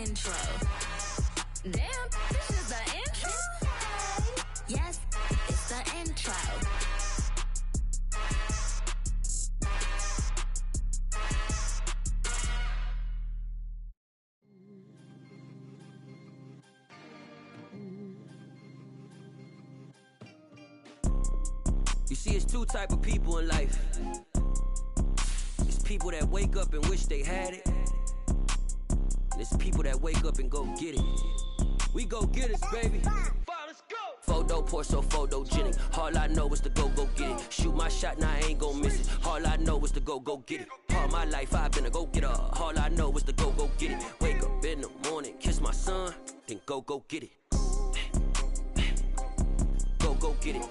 intro. Damn, this is the intro? Yes, it's the intro. You see, it's two type of people in life. It's people that wake up and wish they had it. And it's people that wake up and go get it. We go get it, baby. Let's go. Photo pour so photogenic. All I know is to go get it. Shoot my shot, now I ain't gon' miss it. All I know is to go get it. All my life I've been a go-getter. All I know is to go get it. Wake up in the morning, kiss my son, then go get it. Go get it.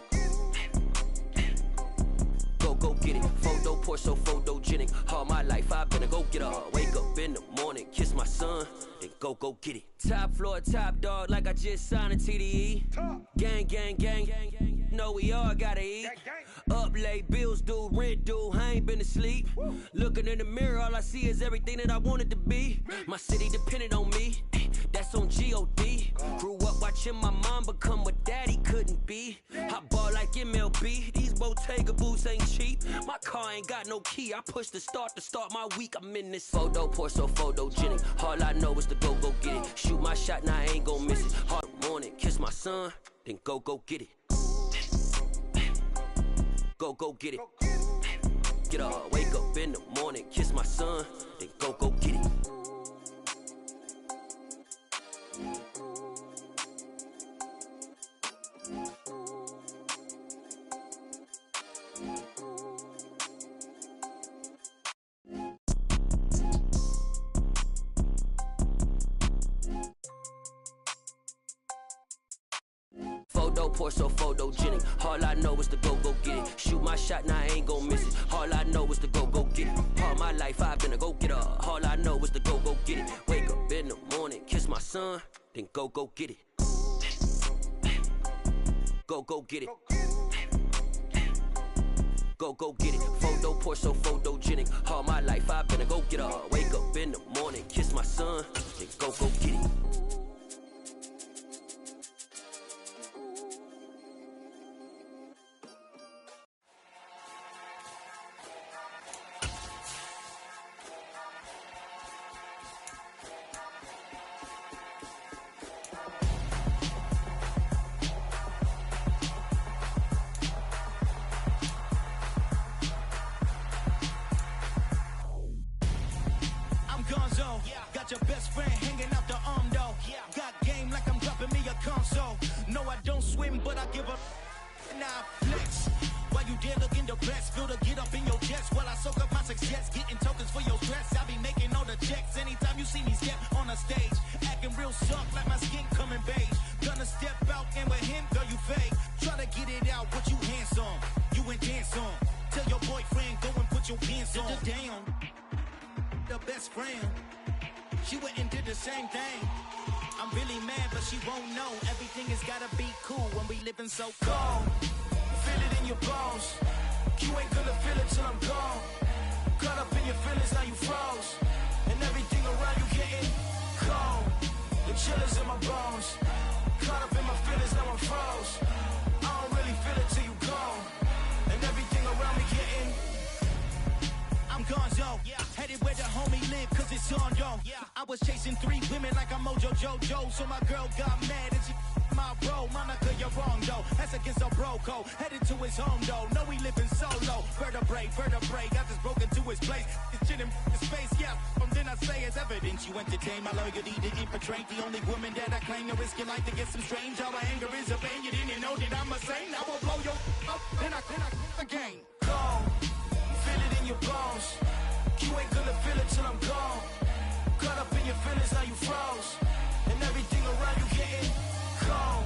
Go get it. Photo pour so photogenic. All my life I've been a go-getter. Wake up in the morning, kiss my son, then go get it. Top floor, top dog, like I just signed a TDE. Gang, gang, gang, gang. Know we all gotta eat. Up late, bills due, rent due, I ain't been asleep. Looking in the mirror, all I see is everything that I wanted to be. My city depended on me, that's on G.O.D. Grew up watching my mom become what daddy couldn't be. I ball like MLB, these Bottega boots ain't cheap. My car ain't got no key, I push the start to start my week. I'm in this photo pour so photogenic. All I know is to go get it. Shoot my shot, now I ain't gon' miss it. Hard morning, kiss my son, then go get it. Go get it. Get up, wake up in the morning, kiss my son, then go get it. Photo pour so photogenic. All I know is to go get it. Shoot my shot, now I ain't gon' miss it. All I know is to go get it. All my life I've been a go-getter. All I know is to go get it. Wake up in the morning, kiss my son, then go get it. Go get it. Go get it. Photo pour so photogenic. All my life I've been a go-getter. Wake up in the morning, kiss my son, then go get it. Got your best friend hanging out the arm though. Got game like I'm dropping me a console. No, I don't swim, but I give a nah flex. While you there looking depressed, feel the get up in your chest while I soak up my success. Getting tokens for your stress, I be making all the checks. Anytime you see me step on a stage, acting real soft like my skin coming beige. Gonna step out and with him, girl, you fake. Try to get it out, but you handsome. You ain't dance on. Tell your boyfriend, go and put your pants on. Down. The best friend. She went and did the same thing. I'm really mad, but she won't know. Everything has gotta be cool when we living so cold. Feel it in your bones. You ain't gonna feel it till I'm gone. Caught up in your feelings, now you froze. And everything around you getting cold. The chillers in my bones. Caught up in my feelings, now I'm froze. I don't really feel it till you gone. And everything around me getting I'm gonzo, headed where the homie live, cause it's on, yo. I was chasing 3 women like I'm Mojo Jojo, so my girl got mad and she my bro. Monica, you're wrong, though. That's against a bro code. Headed to his home, though. No, we living solo. Vertebrae, got this broken to his place. This shit in his face, yeah. From then I say it's evidence you entertain my loyalty to infiltrate. The only woman that I claim to risk your life to get some strange. All my anger is a pain. You didn't know that I'm a saint. I will blow your up, then I again. Cold. Feel it in your bones. You ain't gonna feel it till I'm gone. Caught up in your feelings, now you froze. And everything around you getting cold.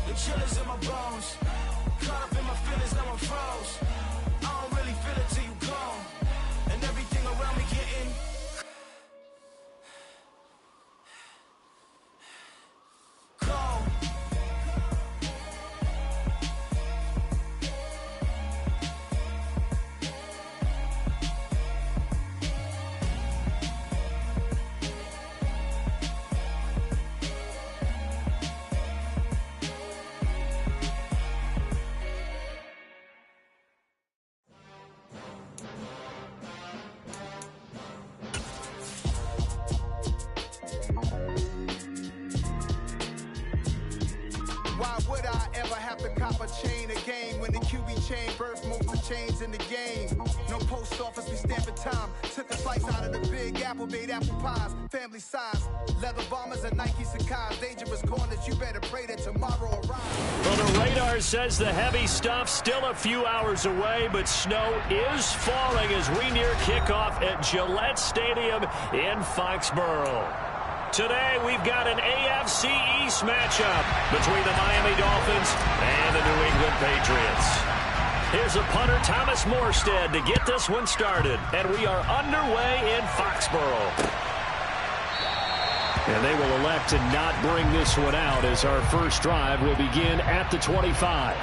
The chillers in my bones. Caught up in my feelings, now I'm froze. I don't really feel it till you gone. And everything around me getting cold. cocaine, birth most of change in the game. No post office, we stamping time. Took a slice out of the Big Apple, made apple pies, family size. Leather bombers and Nike Sacai's. Dangerous corners, you better pray that tomorrow arrives. Well, the radar says the heavy stuff still a few hours away, but snow is falling as we near kickoff at Gillette Stadium in Foxborough. Today, we've got an AFC East matchup between the Miami Dolphins and the New England Patriots. Here's a punter, Thomas Morstead, to get this one started. And we are underway in Foxborough. And they will elect to not bring this one out as our first drive will begin at the 25.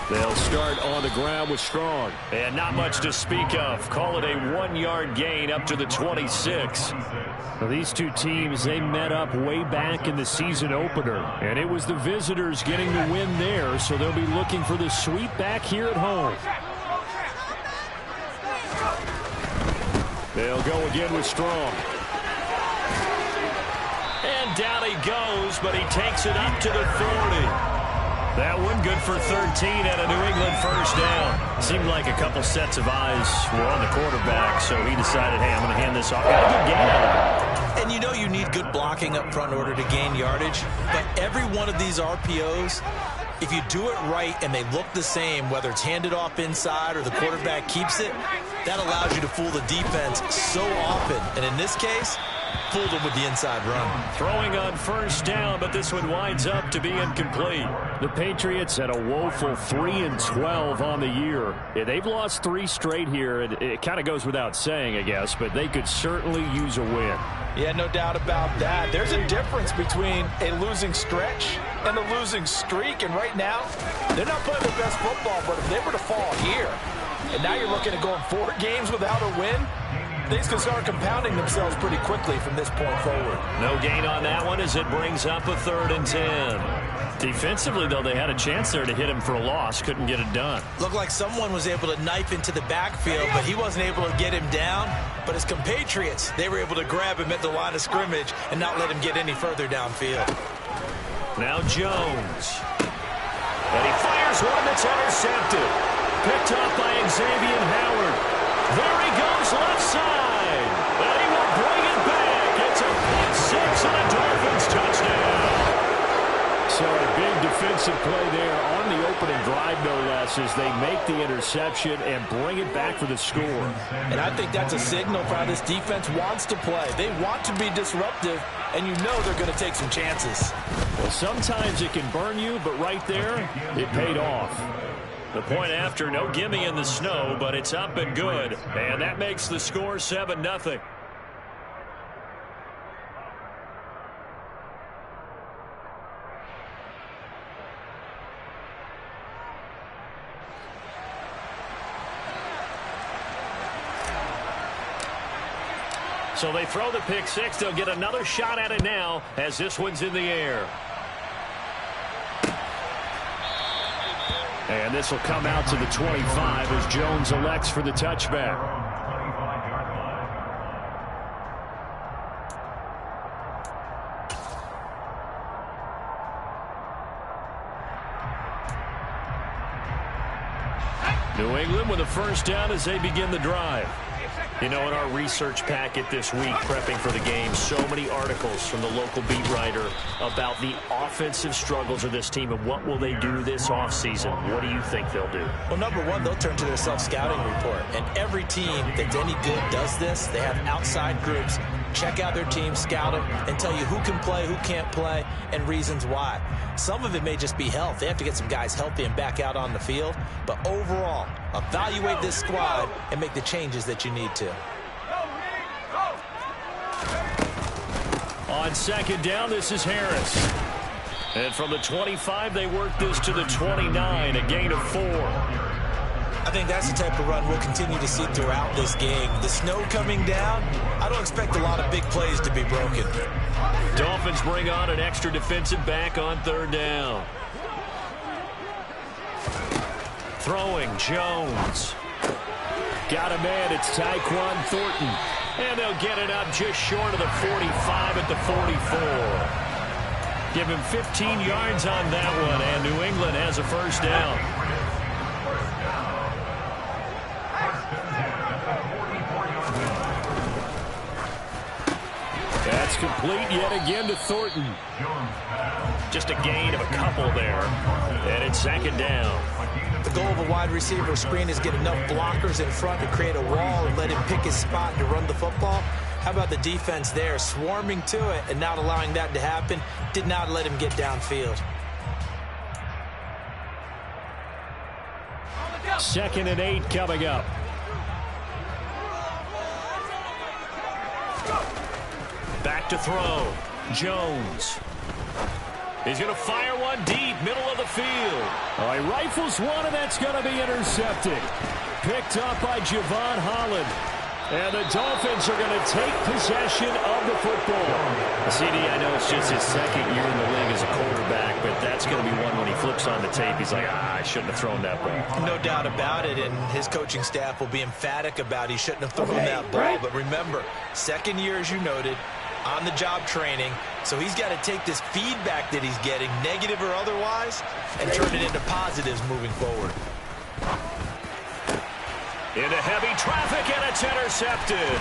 They'll start on the ground with Strong. And not much to speak of. Call it a 1-yard gain up to the 26. Well, these two teams, they met up way back in the season opener. And it was the visitors getting the win there, so they'll be looking for the sweep back here at home. They'll go again with Strong. And down he goes, but he takes it up to the 30. That one good for 13 and a New England first down. Seemed like a couple sets of eyes were on the quarterback, so he decided, hey, I'm going to hand this off. Got a good gain out of it. And you know you need good blocking up front in order to gain yardage. But every one of these RPOs, if you do it right and they look the same, whether it's handed off inside or the quarterback keeps it, that allows you to fool the defense so often. And in this case, fooled him with the inside run. Throwing on first down, but this one winds up to be incomplete. The Patriots had a woeful 3-12 on the year. Yeah, they've lost 3 straight here. It kind of goes without saying, I guess, but they could certainly use a win. Yeah, no doubt about that. There's a difference between a losing stretch and a losing streak, and right now, they're not playing their best football, but if they were to fall here, and now you're looking at going 4 games without a win, things can start compounding themselves pretty quickly from this point forward. No gain on that one as it brings up a 3rd and 10. Defensively, though, they had a chance there to hit him for a loss. Couldn't get it done. Looked like someone was able to knife into the backfield, but he wasn't able to get him down. But his compatriots, they were able to grab him at the line of scrimmage and not let him get any further downfield. Now Jones. And he fires one that's intercepted. Picked up by Xavier Howard. There he goes left side. And he will bring it back. It's a pick 6 and a Dolphins touchdown. So a big defensive play there on the opening drive, no less, as they make the interception and bring it back for the score. And I think that's a signal for how this defense wants to play. They want to be disruptive, and you know they're going to take some chances. Well, sometimes it can burn you, but right there, it paid off. The point after, no gimme in the snow, but it's up and good. And that makes the score 7-0. So they throw the pick 6. They'll get another shot at it now as this one's in the air. And this will come out to the 25 as Jones elects for the touchback. New England with a first down as they begin the drive. You know, in our research packet this week, prepping for the game, so many articles from the local beat writer about the offensive struggles of this team and what will they do this offseason. What do you think they'll do? Well, number one, they'll turn to their self-scouting report. And every team that's any good does this. They have outside groups. Check out their team, scout them, and tell you who can play, who can't play, and reasons why. Some of it may just be health. They have to get some guys healthy and back out on the field. But overall, evaluate this squad and make the changes that you need to. On second down, this is Harris. And from the 25, they work this to the 29, a gain of 4. I think that's the type of run we'll continue to see throughout this game. The snow coming down, I don't expect a lot of big plays to be broken. Dolphins bring on an extra defensive back on third down. Throwing, Jones. Got a man, it's Tyquan Thornton. And they'll get it up just short of the 45 at the 44. Give him 15 yards on that one, and New England has a first down. That's complete yet again to Thornton. Just a gain of a couple there. And it's second down. The goal of a wide receiver screen is get enough blockers in front to create a wall and let him pick his spot to run the football. How about the defense there, swarming to it and not allowing that to happen? Did not let him get downfield. 2nd and 8 coming up. Back to throw. Jones. He's going to fire one deep, middle of the field. Oh, he rifles one, and that's going to be intercepted. Picked up by Javon Holland. And the Dolphins are going to take possession of the football. CD, I know it's just his second year in the league as a quarterback, but that's going to be one when he flips on the tape. He's like, I shouldn't have thrown that ball. No doubt about it, and his coaching staff will be emphatic about he shouldn't have thrown that ball. But remember, second year, as you noted, on-the-job training, so he's got to take this feedback that he's getting, negative or otherwise, and turn it into positives moving forward. Into heavy traffic, and it's intercepted.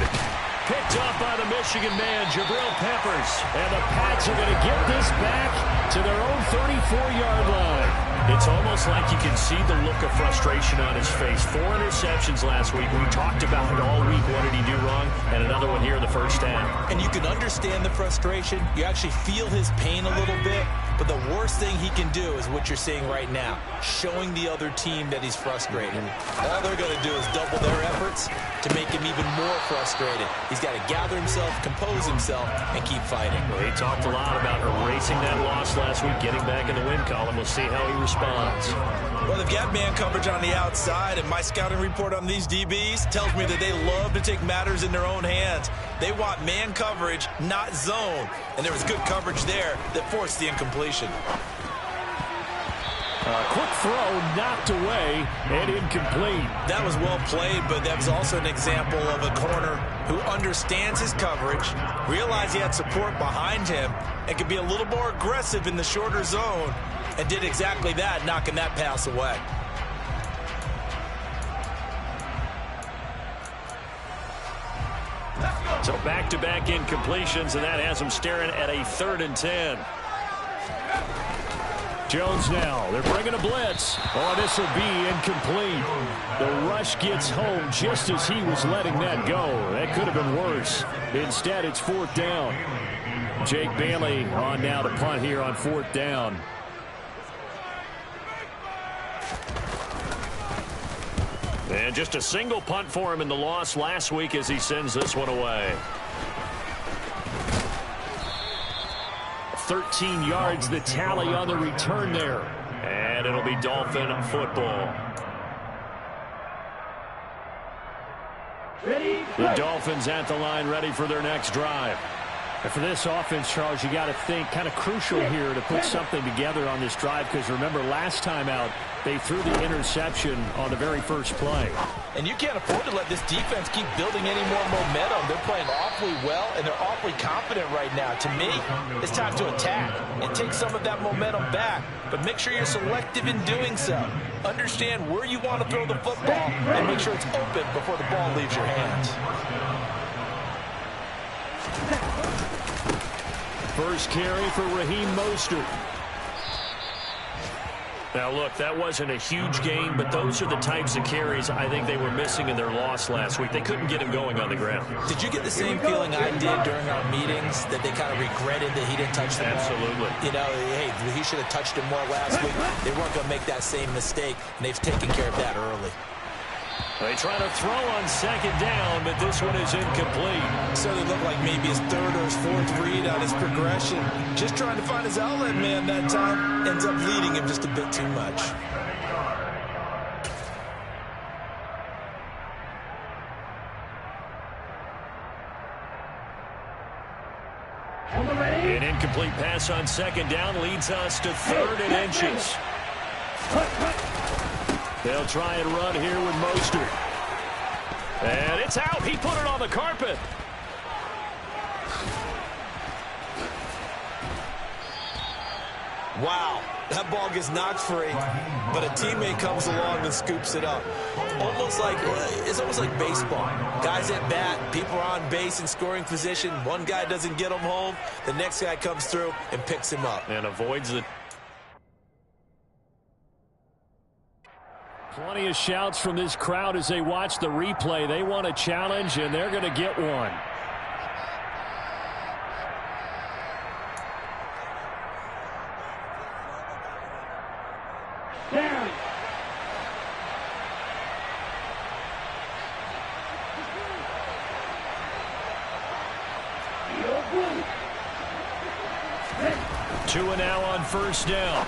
Picked up by the Michigan man, Jabril Peppers. And the Pats are going to get this back to their own 34-yard line. It's almost like you can see the look of frustration on his face. 4 interceptions last week. We talked about it all week. What did he do wrong? And another one here in the first half. And you can understand the frustration. You actually feel his pain a little bit. But the worst thing he can do is what you're seeing right now, showing the other team that he's frustrated. All they're going to do is double their efforts to make him even more frustrated. He's got to gather himself, compose himself, and keep fighting. Well, he talked a lot about erasing that loss last week, getting back in the win column. We'll see how he responds. Well, they've got man coverage on the outside, and my scouting report on these DBs tells me that they love to take matters in their own hands. They want man coverage, not zone. And there was good coverage there that forced the incompletion. Quick throw, knocked away, and incomplete. That was well played, but that was also an example of a corner who understands his coverage, realized he had support behind him, and could be a little more aggressive in the shorter zone, and did exactly that, knocking that pass away. So back-to-back incompletions, and that has him staring at a 3rd and 10. Jones now. They're bringing a blitz. Oh, this will be incomplete. The rush gets home just as he was letting that go. That could have been worse. Instead, it's 4th down. Jake Bailey on now to punt here on 4th down. And just a single punt for him in the loss last week as he sends this one away. 13 yards the tally on the return there. And it'll be Dolphin football. The Dolphins at the line ready for their next drive. And for this offense, Charles, you got to think kind of crucial here to put something together on this drive, because remember last time out they threw the interception on the very first play. And you can't afford to let this defense keep building any more momentum. They're playing awfully well, and they're awfully confident right now. To me, it's time to attack and take some of that momentum back. But make sure you're selective in doing so. Understand where you want to throw the football and make sure it's open before the ball leaves your hands. First carry for Raheem Mostert. Now, look, that wasn't a huge gain, but those are the types of carries I think they were missing in their loss last week. They couldn't get him going on the ground. Did you get the same feeling I did during our meetings, that they kind of regretted that he didn't touch the ball? Absolutely. You know, hey, he should have touched him more last week. They weren't going to make that same mistake, and they've taken care of that early. They try to throw on 2nd down, but this one is incomplete. So it looked like maybe his 3rd or his 4th read on his progression. Just trying to find his outlet man that time. Ends up leading him just a bit too much. An incomplete pass on 2nd down leads us to 3rd and inches. They'll try and run here with Mostert. And it's out. He put it on the carpet. Wow, that ball gets knocked free, but a teammate comes along and scoops it up. It's almost like baseball. Guys at bat, people are on base in scoring position. One guy doesn't get him home. The next guy comes through and picks him up. And avoids the... Plenty of shouts from this crowd as they watch the replay. They want a challenge, and they're going to get one. Down. Two and now on first down.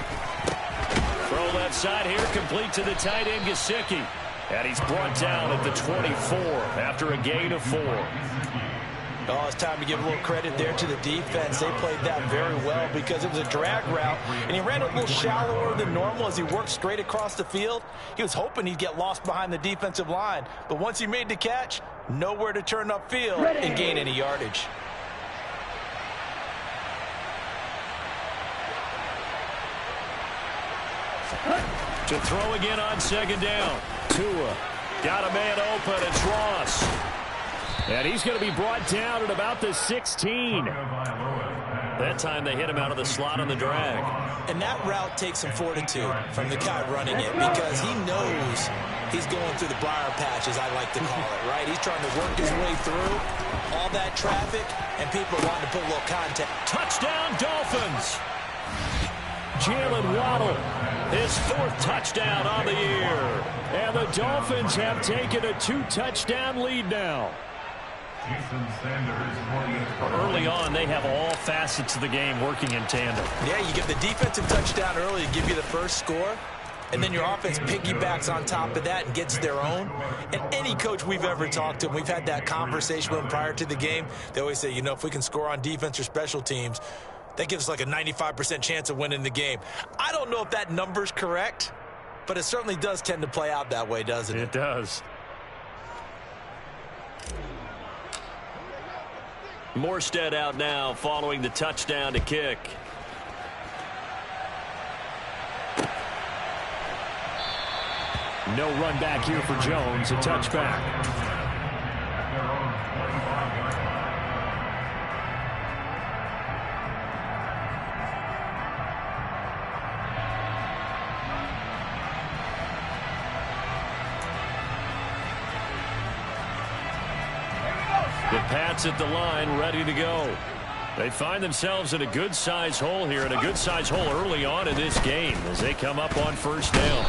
Throw left side here, complete to the tight end, Gesicki. And he's brought down at the 24 after a gain of 4. Oh, it's time to give a little credit there to the defense. They played that very well because it was a drag route, and he ran a little shallower than normal as he worked straight across the field. He was hoping he'd get lost behind the defensive line, but once he made the catch, nowhere to turn upfield and gain any yardage. To throw again on second down. Tua got a man open. It's Ross. And he's going to be brought down at about the 16. That time they hit him out of the slot on the drag. And that route takes some fortitude from the guy running it because he knows he's going through the briar patch, as I like to call it, right? He's trying to work his way through all that traffic, and people are wanting to put a little contact. Touchdown, Dolphins. Jalen Waddle, his 4th touchdown on the year. And the Dolphins have taken a 2-touchdown lead now. Early on, they have all facets of the game working in tandem. Yeah, you get the defensive touchdown early to give you the first score, and then your offense piggybacks on top of that and gets their own. And any coach we've ever talked to, and we've had that conversation with them prior to the game, they always say, you know, if we can score on defense or special teams, that gives us like a 95% chance of winning the game. I don't know if that number's correct, but it certainly does tend to play out that way, doesn't it? It does. Morstead out now following the touchdown to kick. No run back here for Jones. A touchback. The Pats at the line, ready to go. They find themselves in a good-sized hole here, and a good-sized hole early on in this game as they come up on first down.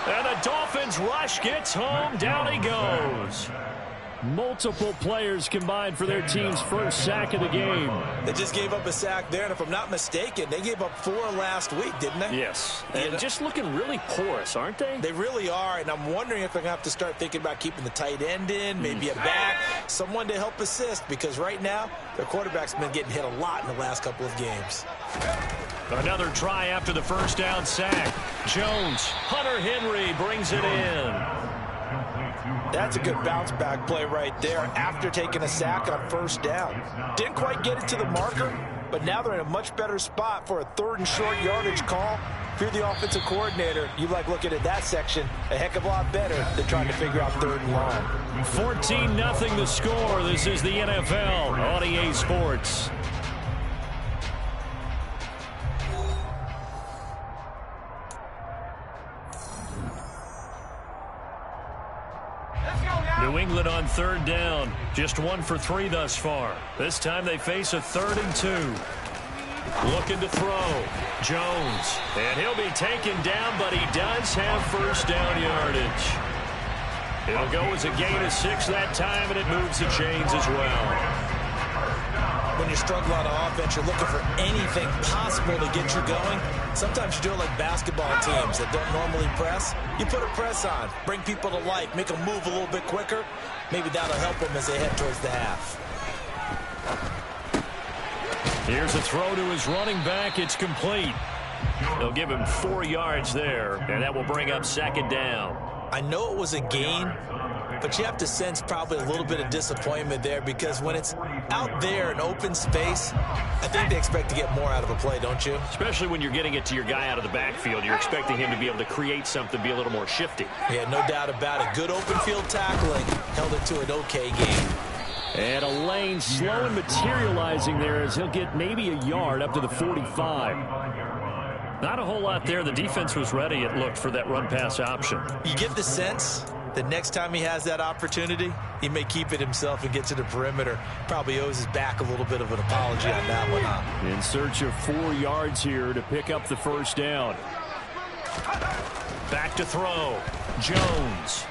And the Dolphins rush, gets home, down he goes. Multiple players combined for their team's first sack of the game. They just gave up a sack there, and if I'm not mistaken, they gave up 4 last week, didn't they? Yes, and just looking really porous, aren't they? They really are, and I'm wondering if they're going to have to start thinking about keeping the tight end in, maybe a back, someone to help assist, because right now, their quarterback's been getting hit a lot in the last couple of games. Another try after the first down sack. Jones, Hunter Henry brings it in. That's a good bounce-back play right there after taking a sack on first down. Didn't quite get it to the marker, but now they're in a much better spot for a 3rd and short yardage call. If you're the offensive coordinator, you like looking at that section a heck of a lot better than trying to figure out 3rd and long. 14-0 the score. This is the NFL on EA Sports. New England on 3rd down. Just 1 for 3 thus far. This time they face a 3rd and 2. Looking to throw. Jones. And he'll be taken down, but he does have first down yardage. It'll go as a gain of 6 that time, and it moves the chains as well. When you're struggling on offense, you're looking for anything possible to get you going. Sometimes you do it like basketball teams that don't normally press. You put a press on, bring people to life, make them move a little bit quicker. Maybe that'll help them as they head towards the half. Here's a throw to his running back. It's complete. They'll give him 4 yards there, and that will bring up second down. I know it was a gain, but you have to sense probably a little bit of disappointment there because when it's out there in open space, I think they expect to get more out of a play, don't you? Especially when you're getting it to your guy out of the backfield. You're expecting him to be able to create something, be a little more shifty. Yeah, no doubt about it. Good open field tackling held it to an okay game. And a lane slow and materializing there as he'll get maybe a yard up to the 45. Not a whole lot there. The defense was ready, it looked, for that run-pass option. You get the sense that next time he has that opportunity, he may keep it himself and get to the perimeter. Probably owes his back a little bit of an apology on that one, huh? In search of 4 yards here to pick up the first down. Back to throw. Jones.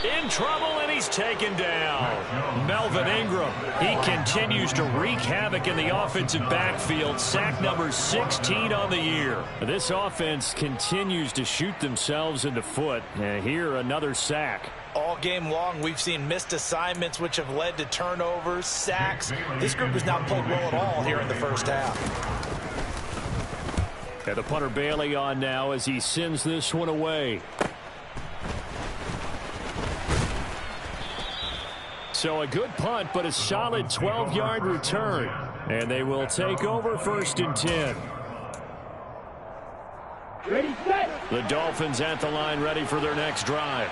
In trouble, and he's taken down. Melvin Ingram. He continues to wreak havoc in the offensive backfield. Sack number 16 on the year. This offense continues to shoot themselves in the foot. And here, another sack. All game long, we've seen missed assignments, which have led to turnovers, sacks. This group has not played well at all here in the first half. And the punter Bailey on now as he sends this one away. So a good punt, but a solid 12-yard return. And they will take over 1st and 10. Ready, set. The Dolphins at the line, ready for their next drive.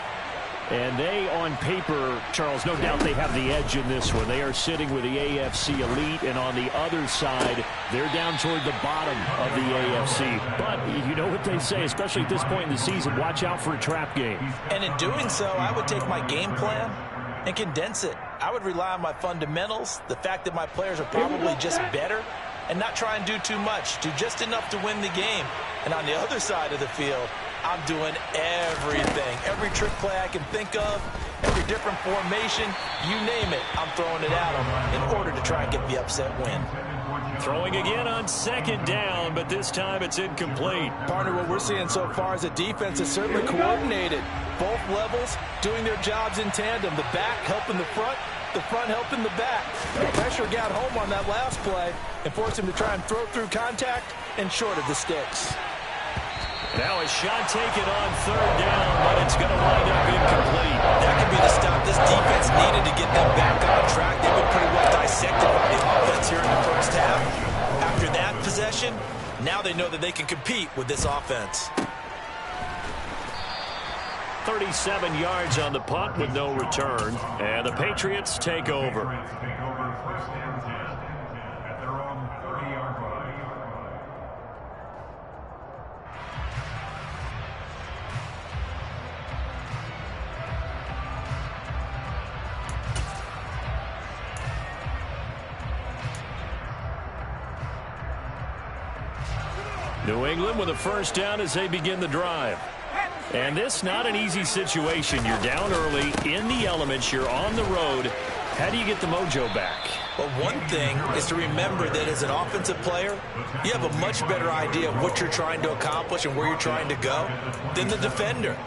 And they, on paper, Charles, no doubt they have the edge in this one. They are sitting with the AFC elite, and on the other side, they're down toward the bottom of the AFC. But you know what they say, especially at this point in the season, watch out for a trap game. And in doing so, I would take my game plan and condense it. I would rely on my fundamentals, the fact that my players are probably just better, and not try and do too much, do just enough to win the game. And on the other side of the field, I'm doing everything. Every trick play I can think of, every different formation, you name it, I'm throwing it at them in order to try and get the upset win. Throwing again on 2nd down, but this time it's incomplete. Partner, what we're seeing so far is a defense is certainly coordinated. Both levels doing their jobs in tandem. The back helping the front helping the back. The pressure got home on that last play and forced him to try and throw through contact and short of the sticks. Now a shot taken on 3rd down, but it's going to wind up incomplete. That could be the stop this defense needed to get them back on track. They've been pretty well dissected by the offense here in the first half. After that possession, now they know that they can compete with this offense. 37 yards on the punt with no return, and the Patriots take over. New England with a first down as they begin the drive. And this not an easy situation. You're down early, in the elements, you're on the road. How do you get the mojo back? Well, one thing is to remember that as an offensive player, you have a much better idea of what you're trying to accomplish and where you're trying to go than the defender.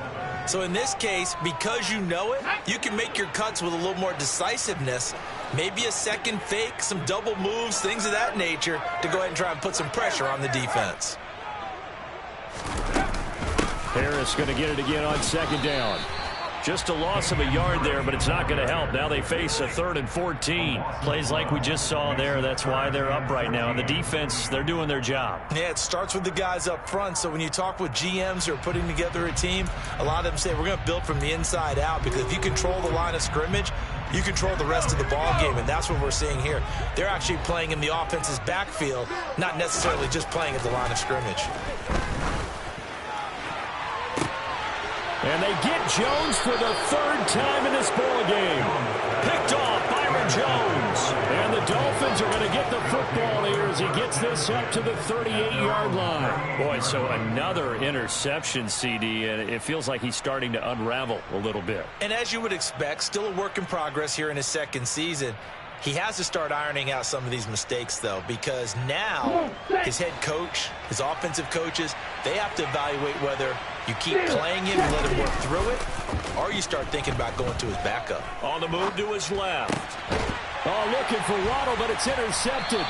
So in this case, because you know it, you can make your cuts with a little more decisiveness, maybe a second fake, some double moves, things of that nature, to go ahead and try and put some pressure on the defense. Harris going to get it again on 2nd down. Just a loss of a yard there, but it's not going to help. Now they face a 3rd and 14. Plays like we just saw there. That's why they're up right now. And the defense, they're doing their job. Yeah, it starts with the guys up front. So when you talk with GMs who are putting together a team, a lot of them say we're going to build from the inside out, because if you control the line of scrimmage, you control the rest of the ball game, and that's what we're seeing here. They're actually playing in the offense's backfield, not necessarily just playing at the line of scrimmage. And they get Jones for the 3rd time in this ball game. Picked off Byron Jones. And the Dolphins are going to get the football here as he gets this up to the 38-yard line. Boy, so another interception, CD, and it feels like he's starting to unravel a little bit. And as you would expect, still a work in progress here in his 2nd season. He has to start ironing out some of these mistakes, though, because now his head coach, his offensive coaches, they have to evaluate whether you keep playing him and let him work through it, or you start thinking about going to his backup. On the move to his left. Oh, looking for Waddle, but it's intercepted.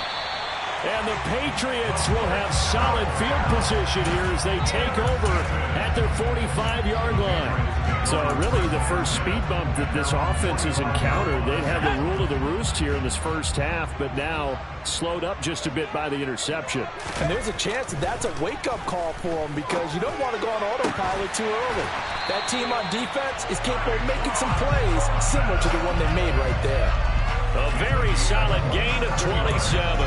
And the Patriots will have solid field position here as they take over at their 45-yard line. So really the first speed bump that this offense has encountered, they'd had the rule of the roost here in this first half, but now slowed up just a bit by the interception. And there's a chance that that's a wake-up call for them because you don't want to go on autopilot too early. That team on defense is capable of making some plays similar to the one they made right there. A very solid gain of 27.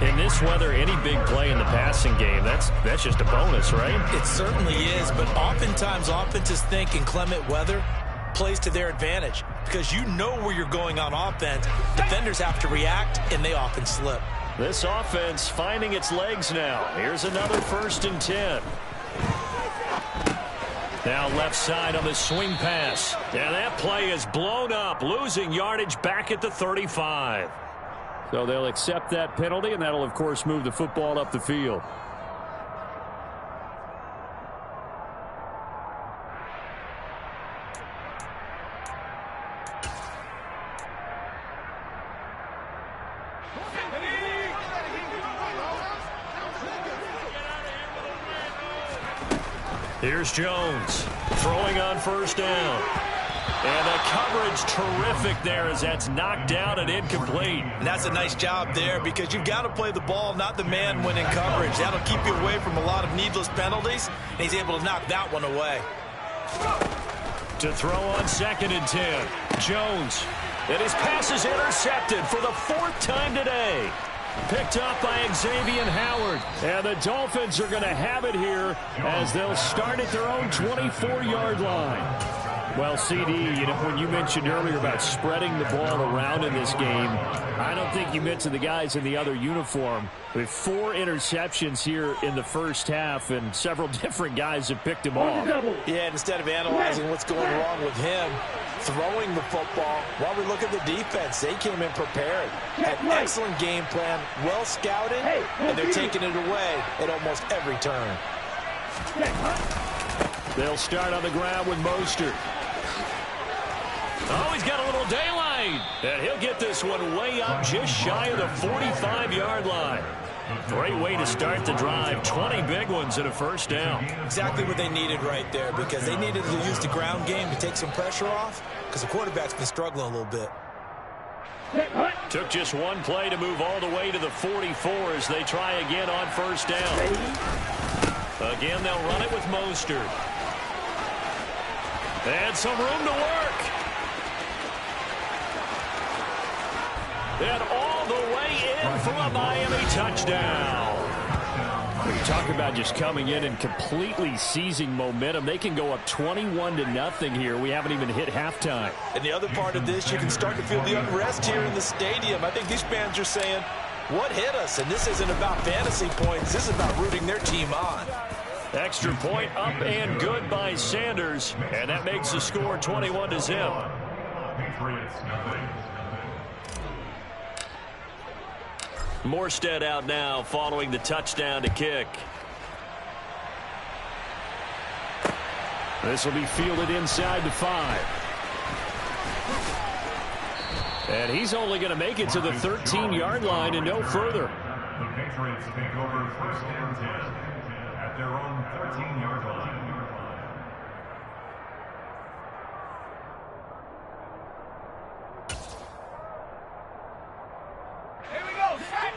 In this weather, any big play in the passing game, that's just a bonus, right? It certainly is, but oftentimes offenses think in clement weather plays to their advantage because you know where you're going on offense. Defenders have to react, and they often slip. This offense finding its legs now. Here's another 1st and 10. Now left side on the swing pass. And that play is blown up, losing yardage back at the 35. So they'll accept that penalty, and that'll, of course, move the football up the field. Here's Jones throwing on 1st down. And the coverage terrific there as that's knocked down and incomplete. And that's a nice job there because you've got to play the ball, not the man when in coverage. That'll keep you away from a lot of needless penalties, and he's able to knock that one away. To throw on 2nd and 10. Jones. And his pass is intercepted for the 4th time today. Picked up by Xavier Howard. And the Dolphins are going to have it here as they'll start at their own 24-yard line. Well, CD, you know, when you mentioned earlier about spreading the ball around in this game, I don't think you meant to the guys in the other uniform. With 4 interceptions here in the first half, and several different guys have picked him off. Yeah, instead of analyzing what's going wrong with him, throwing the football, while we look at the defense, they came in prepared. Had an excellent game plan, well scouted, and they're taking it away at almost every turn. They'll start on the ground with Mostert. Oh, he's got a little daylight. And he'll get this one way up just shy of the 45-yard line. Great way to start the drive. 20 big ones and a 1st down. Exactly what they needed right there because they needed to use the ground game to take some pressure off because the quarterback's been struggling a little bit. Took just one play to move all the way to the 44 as they try again on 1st down. Again, they'll run it with Mostert. And some room to work. And all the way in for a Miami touchdown. When you talk about just coming in and completely seizing momentum, they can go up 21-0 here. We haven't even hit halftime. And the other part of this, you can start to feel the unrest here in the stadium. I think these fans are saying, what hit us? And this isn't about fantasy points. This is about rooting their team on. Extra point up and good by Sanders. And that makes the score 21-0. Morstead out now following the touchdown to kick. This will be fielded inside the 5. And he's only going to make it to the 13-yard line and no further. The Patriots take over 1st and 10 at their own 13-yard line.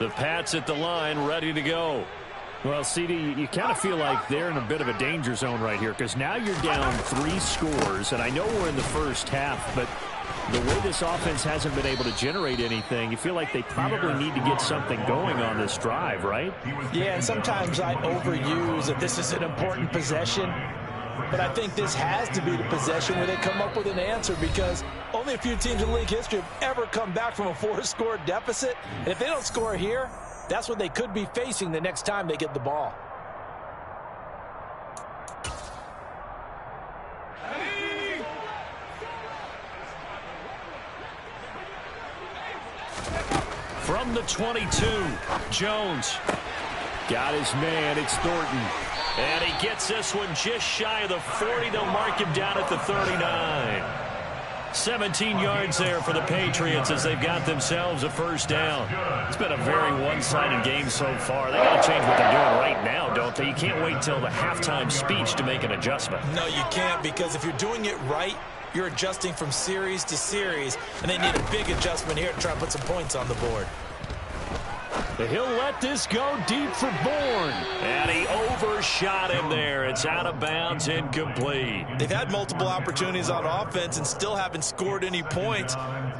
The Pats at the line, ready to go. Well, CD, you kind of feel like they're in a bit of a danger zone right here because now you're down 3 scores, and I know we're in the first half, but the way this offense hasn't been able to generate anything, you feel like they probably need to get something going on this drive, right? Yeah, and sometimes I overuse that this is an important possession. But I think this has to be the possession where they come up with an answer because only a few teams in league history have ever come back from a 4-score deficit. And if they don't score here, that's what they could be facing the next time they get the ball. From the 22, Jones got his man. It's Thornton. And he gets this one just shy of the 40. They'll mark him down at the 39. 17 yards there for the Patriots as they've got themselves a first down. It's been a very one-sided game so far. They got to change what they're doing right now, don't they? You can't wait till the halftime speech to make an adjustment. No, you can't, because if you're doing it right, you're adjusting from series to series, and they need a big adjustment here to try to put some points on the board. He'll let this go deep for Bourne. And he overshot him there. It's out of bounds, incomplete. They've had multiple opportunities on offense and still haven't scored any points.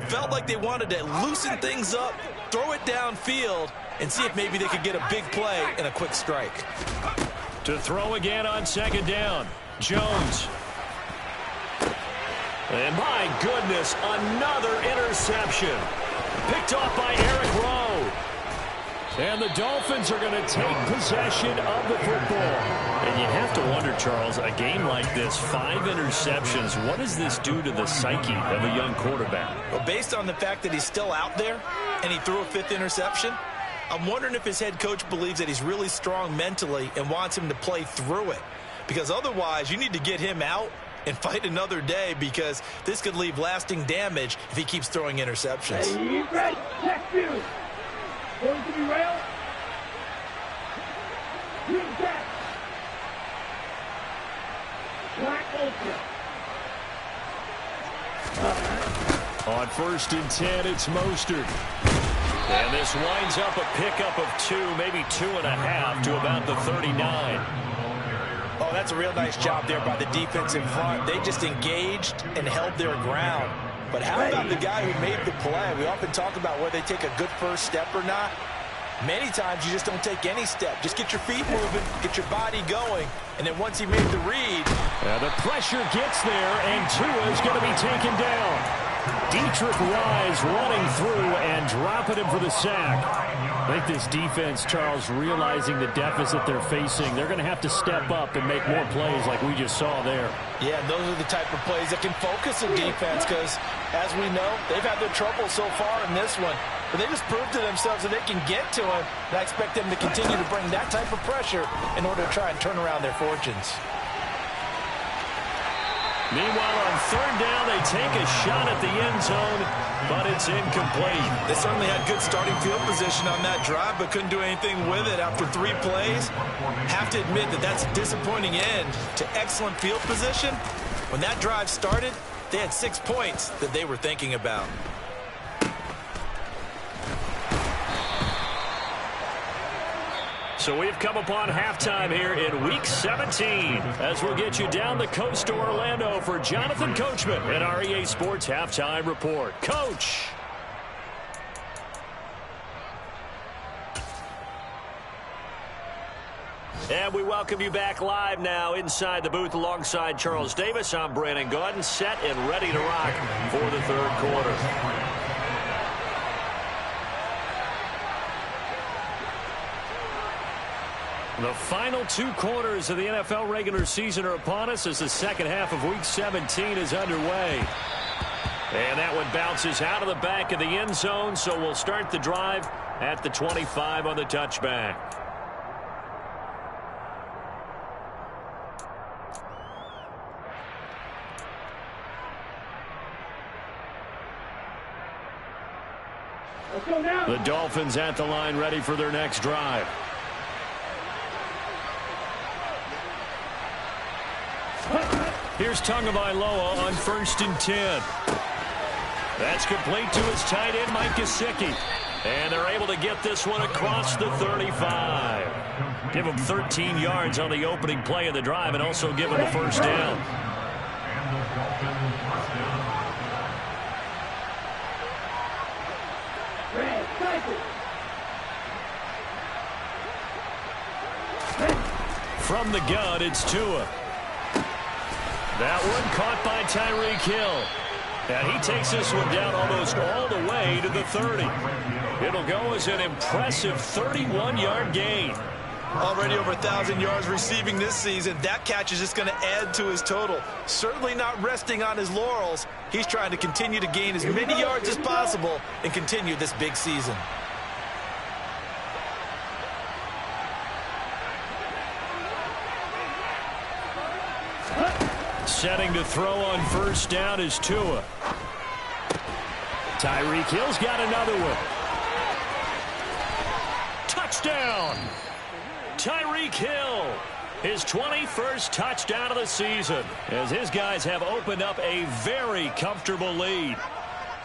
Felt like they wanted to loosen things up, throw it downfield, and see if maybe they could get a big play and a quick strike. To throw again on second down, Jones. And my goodness, another interception. Picked off by Eric Rowe. And the Dolphins are going to take possession of the football. And you have to wonder, Charles, a game like this, 5 interceptions, what does this do to the psyche of a young quarterback? Well, based on the fact that he's still out there and he threw a 5th interception, I'm wondering if his head coach believes that he's really strong mentally and wants him to play through it. Because otherwise, you need to get him out and fight another day, because this could leave lasting damage if he keeps throwing interceptions. Hey, ready, check you. Going to be rail. Green back. Black ultra. On 1st and 10, it's Mostert. And this winds up a pickup of 2, maybe 2.5 to about the 39. Oh, that's a real nice job there by the defensive front. They just engaged and held their ground. But how about the guy who made the play? We often talk about whether they take a good first step or not. Many times you just don't take any step. Just get your feet moving, get your body going, and then once he made the read. The pressure gets there, and Tua is going to be taken down. Dietrich Wise running through and dropping him for the sack. I think this defense, Charles, realizing the deficit they're facing, they're going to have to step up and make more plays like we just saw there. Yeah, those are the type of plays that can focus a defense, because, as we know, they've had their trouble so far in this one. But they just proved to themselves that they can get to him, and I expect them to continue to bring that type of pressure in order to try and turn around their fortunes. Meanwhile, on 3rd down, they take a shot at the end zone, but it's incomplete. They certainly had good starting field position on that drive, but couldn't do anything with it after 3 plays. Have to admit that that's a disappointing end to excellent field position. When that drive started, they had 6 points that they were thinking about. So we've come upon halftime here in Week 17 as we'll get you down the coast to Orlando for Jonathan Coachman at our EA Sports Halftime Report. Coach! And we welcome you back live now inside the booth alongside Charles Davis. I'm Brandon Gaudin, set and ready to rock for the 3rd quarter. The final 2 quarters of the NFL regular season are upon us as the second half of Week 17 is underway. And that one bounces out of the back of the end zone, so we'll start the drive at the 25 on the touchback. Let's go now. The Dolphins at the line ready for their next drive. Here's Tagovailoa on 1st and 10. That's complete to his tight end, Mike Gesicki. And they're able to get this one across the 35. Give him 13 yards on the opening play of the drive and also give him a first down. From the gun, it's Tua. That one caught by Tyreek Hill. And he takes this one down almost all the way to the 30. It'll go as an impressive 31-yard gain. Already over 1,000 yards receiving this season. That catch is just going to add to his total. Certainly not resting on his laurels. He's trying to continue to gain as many yards as possible and continue this big season. Setting to throw on 1st down is Tua. Tyreek Hill's got another one. Touchdown! Tyreek Hill, his 21st touchdown of the season, as his guys have opened up a very comfortable lead.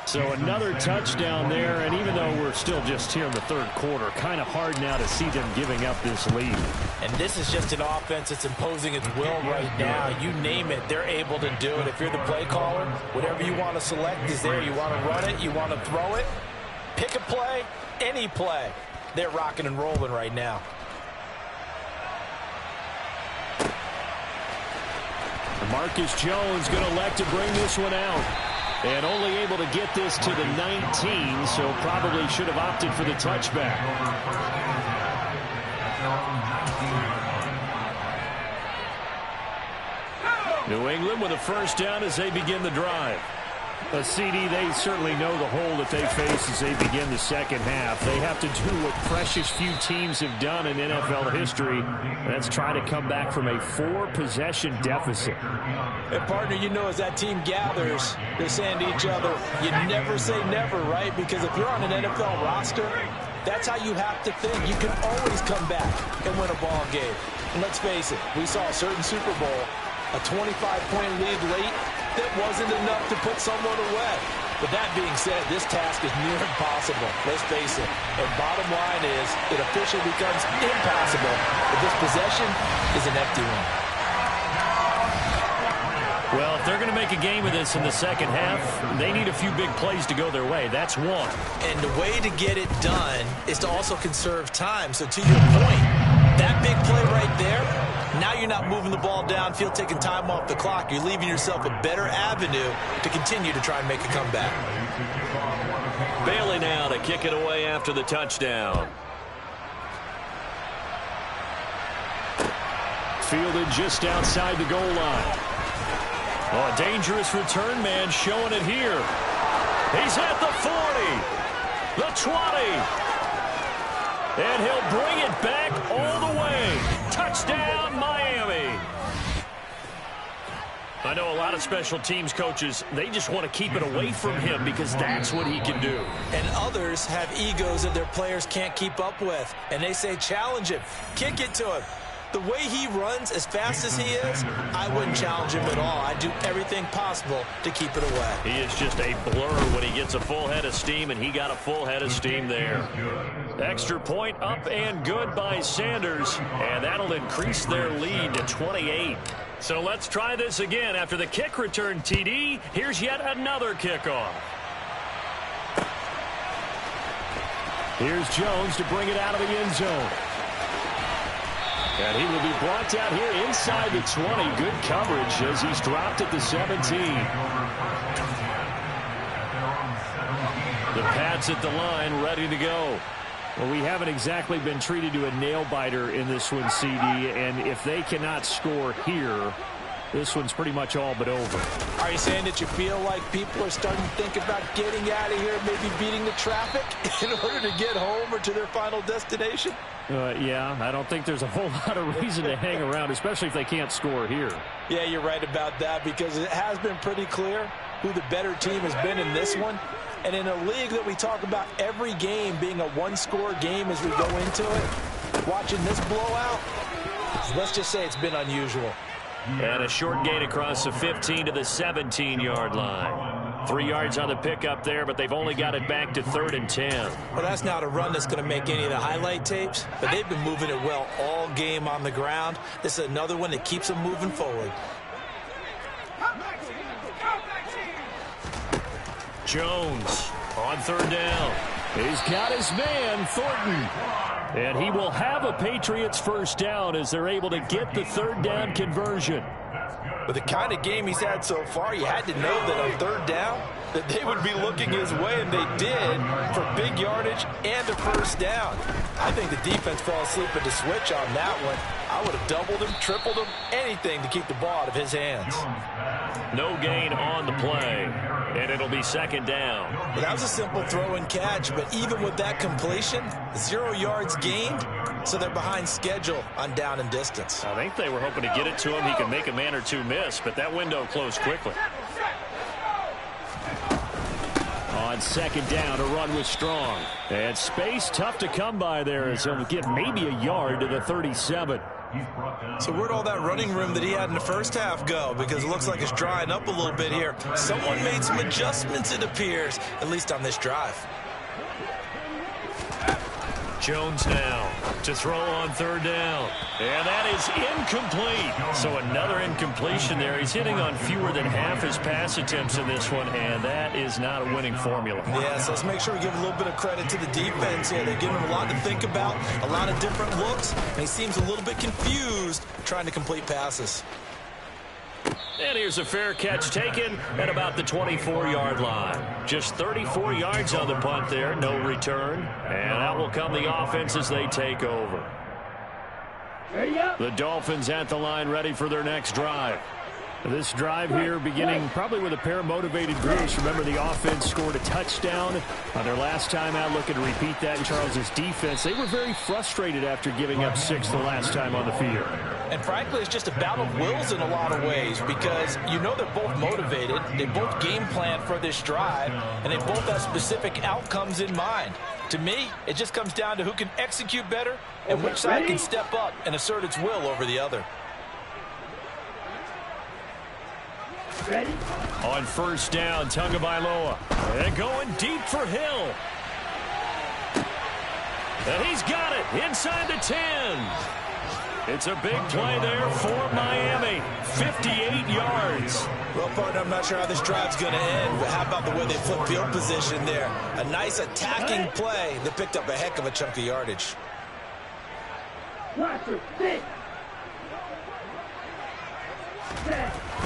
So another touchdown there, and even though we're still just here in the third quarter, kind of hard now to see them giving up this lead. And this is just an offense that's imposing its will right now. You name it, they're able to do it. If you're the play caller, whatever you want to select is there. You want to run it, you want to throw it, pick a play, any play. They're rocking and rolling right now. Marcus Jones going to elect to bring this one out. And only able to get this to the 19, so probably should have opted for the touchback. New England with a first down as they begin the drive. A CD, they certainly know the hole that they face as they begin the second half. They have to do what precious few teams have done in NFL history. That's try to come back from a 4-possession deficit. And partner, you know, as that team gathers, they're saying to each other, you never say never, right? Because if you're on an NFL roster, that's how you have to think. You can always come back and win a ball game. And let's face it, we saw a certain Super Bowl, a 25-point lead late, that wasn't enough to put someone away. But that being said, this task is near impossible. Let's face it. And bottom line is, it officially becomes impossible if this possession is an empty one. Well, if they're going to make a game of this in the second half, they need a few big plays to go their way. That's one. And the way to get it done is to also conserve time. So to your point, that big play right there, now you're not moving the ball downfield, taking time off the clock. You're leaving yourself a better avenue to continue to try and make a comeback. Bailey now to kick it away after the touchdown. Fielded just outside the goal line. Oh, a dangerous return man showing it here. He's at the 40, the 20. And he'll bring it back all the way. Touchdown, Miami. I know a lot of special teams coaches, they just want to keep it away from him because that's what he can do. And others have egos that their players can't keep up with. And they say, challenge him, kick it to him. The way he runs as fast as he is, I wouldn't challenge him at all. I'd do everything possible to keep it away. He is just a blur when he gets a full head of steam, and he got a full head of steam there. Extra point up and good by Sanders, and that'll increase their lead to 28. So let's try this again. After the kick return TD, here's yet another kickoff. Here's Jones to bring it out of the end zone. And he will be brought down here inside the 20. Good coverage as he's dropped at the 17. The Pats at the line, ready to go. Well, we haven't exactly been treated to a nail-biter in this one, CD. And if they cannot score here, this one's pretty much all but over. Are you saying that you feel like people are starting to think about getting out of here, maybe beating the traffic in order to get home or to their final destination? Yeah, I don't think there's a whole lot of reason to hang around, especially if they can't score here. Yeah, you're right about that because it has been pretty clear who the better team has been in this one. And in a league that we talk about every game being a one-score game as we go into it, watching this blowout, let's just say it's been unusual. And a short gain across the 15 to the 17-yard line. 3 yards on the pickup there, but they've only got it back to 3rd and 10. Well, that's not a run that's going to make any of the highlight tapes, but they've been moving it well all game on the ground. This is another one that keeps them moving forward. Jones on 3rd down. He's got his man, Thornton. And he will have a Patriots first down as they're able to get the 3rd down conversion. With the kind of game he's had so far, you had to know that on 3rd down that they would be looking his way, and they did for big yardage and a first down. I think the defense fell asleep at the switch on that one. I would have doubled him, tripled him, anything to keep the ball out of his hands. No gain on the play, and it'll be 2nd down. Well, that was a simple throw and catch, but even with that completion, 0 yards gained, so they're behind schedule on down and distance. I think they were hoping to get it to him. He can make a man or two miss, but that window closed quickly. On on second down. A run was strong. And space tough to come by there as he'll get maybe a yard to the 37. So where'd all that running room that he had in the first half go? Because it looks like it's drying up a little bit here. Someone made some adjustments, it appears, at least on this drive. Jones now to throw on third down. And that is incomplete. So another incompletion there. He's hitting on fewer than half his pass attempts in this one, and that is not a winning formula. Yeah, so let's make sure we give a little bit of credit to the defense here. They're giving him a lot to think about, a lot of different looks, and he seems a little bit confused trying to complete passes. And here's a fair catch taken at about the 24-yard line. Just 34 yards on the punt there, no return. And out will come the offense as they take over. The Dolphins at the line ready for their next drive. This drive here beginning probably with a pair of motivated groups. Remember, the offense scored a touchdown on their last time out. Looking to repeat that in Charles's defense. They were very frustrated after giving up 6 the last time on the field. And frankly, it's just a battle of wills in a lot of ways because you know they're both motivated. They both game plan for this drive, and they both have specific outcomes in mind. To me, it just comes down to who can execute better and which side can step up and assert its will over the other. Ready? On first down, Tagovailoa. And going deep for Hill. And he's got it inside the 10. It's a big play there for Miami. 58 yards. Well, partner, I'm not sure how this drive's going to end, but how about the way they flip field position there? A nice attacking play that picked up a heck of a chunk of yardage.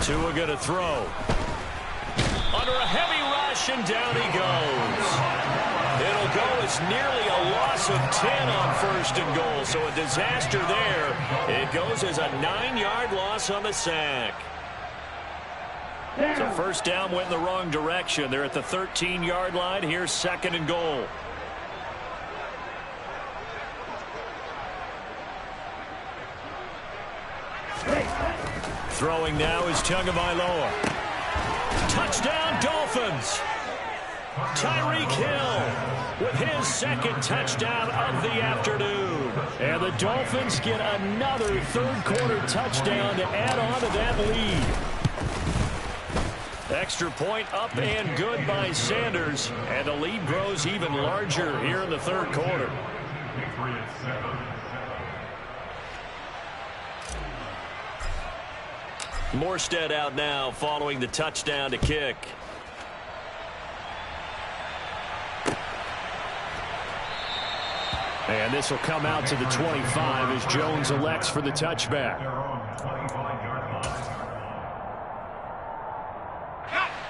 Tua going to throw. Under a heavy rush, and down he goes. It'll go as nearly a loss of 10 on first and goal, so a disaster there. It goes as a 9-yard loss on the sack. So first down went in the wrong direction. They're at the 13-yard line. Here's second and goal. Throwing now is Tagovailoa. Touchdown, Dolphins. Tyreek Hill with his second touchdown of the afternoon. And the Dolphins get another third-quarter touchdown to add on to that lead. Extra point up and good by Sanders. And the lead grows even larger here in the third quarter. Morstead out now following the touchdown to kick. And this will come out to the 25 as Jones elects for the touchback.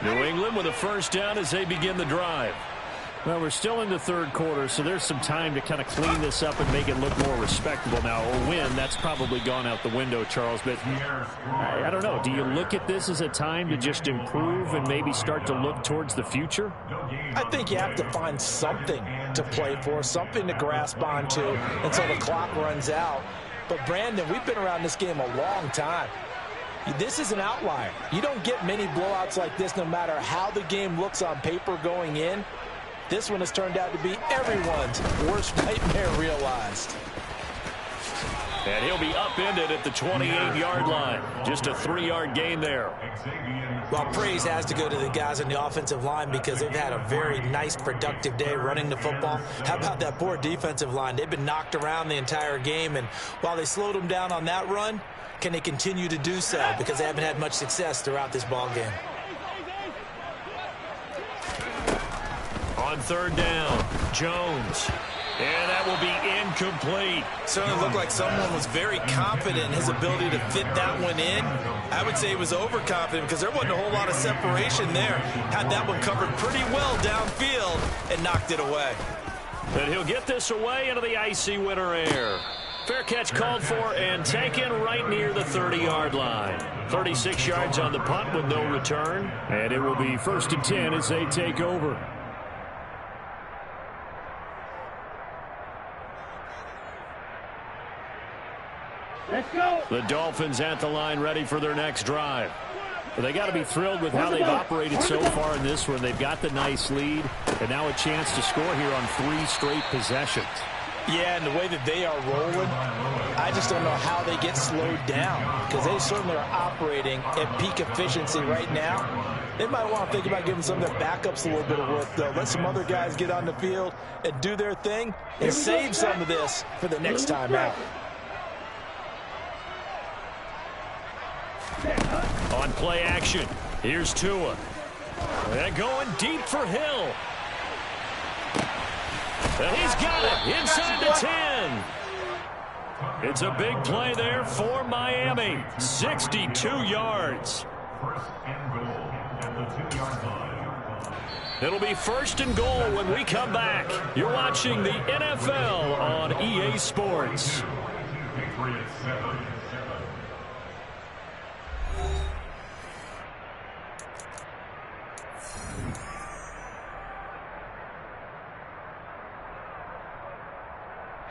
New England with a first down as they begin the drive. Well, we're still in the third quarter, so there's some time to kind of clean this up and make it look more respectable now. A win, that's probably gone out the window, Charles. But I don't know. Do you look at this as a time to just improve and maybe start to look towards the future? I think you have to find something to play for, something to grasp onto until the clock runs out. But, Brandon, we've been around this game a long time. This is an outlier. You don't get many blowouts like this no matter how the game looks on paper going in. This one has turned out to be everyone's worst nightmare realized. And he'll be upended at the 28-yard line. Just a 3-yard gain there. Well, praise has to go to the guys on the offensive line because they've had a very nice, productive day running the football. How about that poor defensive line? They've been knocked around the entire game, and while they slowed them down on that run, can they continue to do so? Because they haven't had much success throughout this ball game. On third down, Jones. And that will be incomplete. Certainly looked like someone was very confident in his ability to fit that one in. I would say he was overconfident because there wasn't a whole lot of separation there. Had that one covered pretty well downfield and knocked it away. But he'll get this away into the icy winter air. Fair catch called for and taken right near the 30-yard line. 36 yards on the punt with no return. And it will be 1st and 10 as they take over. Let's go. The Dolphins at the line ready for their next drive. But they got to be thrilled with how they've operated so far in this one. They've got the nice lead. And now a chance to score here on 3 straight possessions. Yeah, and the way that they are rolling, I just don't know how they get slowed down, because they certainly are operating at peak efficiency right now. They might want to think about giving some of their backups a little bit of work, though. Let some other guys get on the field and do their thing and save some of this for the next time out. On play action, here's Tua. And going deep for Hill. And he's got it inside the 10. It's a big play there for Miami. 62 yards. First and goal at the 2-yard line. It'll be first and goal when we come back. You're watching the NFL on EA Sports. Patriots 7.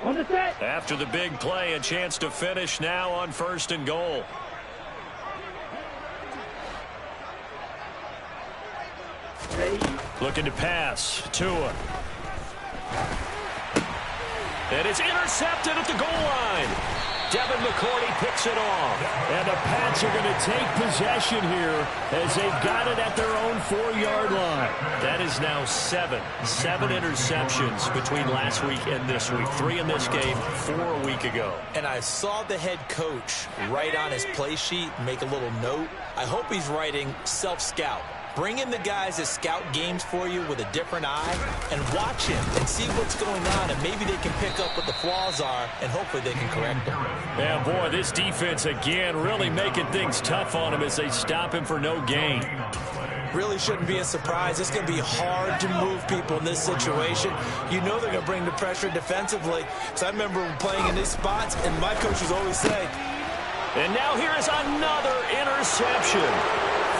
On the set. After the big play, a chance to finish now on first and goal. Looking to pass. Tua. And it's intercepted at the goal line. Devin McCourty picks it off. And the Pats are going to take possession here as they got it at their own 4-yard line. That is now 7 interceptions between last week and this week. 3 in this game, 4 a week ago. And I saw the head coach write on his play sheet, make a little note. I hope he's writing self-scout. Bring in the guys that scout games for you with a different eye and watch him and see what's going on, and maybe they can pick up what the flaws are, and hopefully they can correct them. Yeah, boy, this defense again really making things tough on him as they stop him for no gain. Really shouldn't be a surprise. It's going to be hard to move people in this situation. You know they're going to bring the pressure defensively. So I remember playing in these spots, and my coaches always say. And now here is another interception.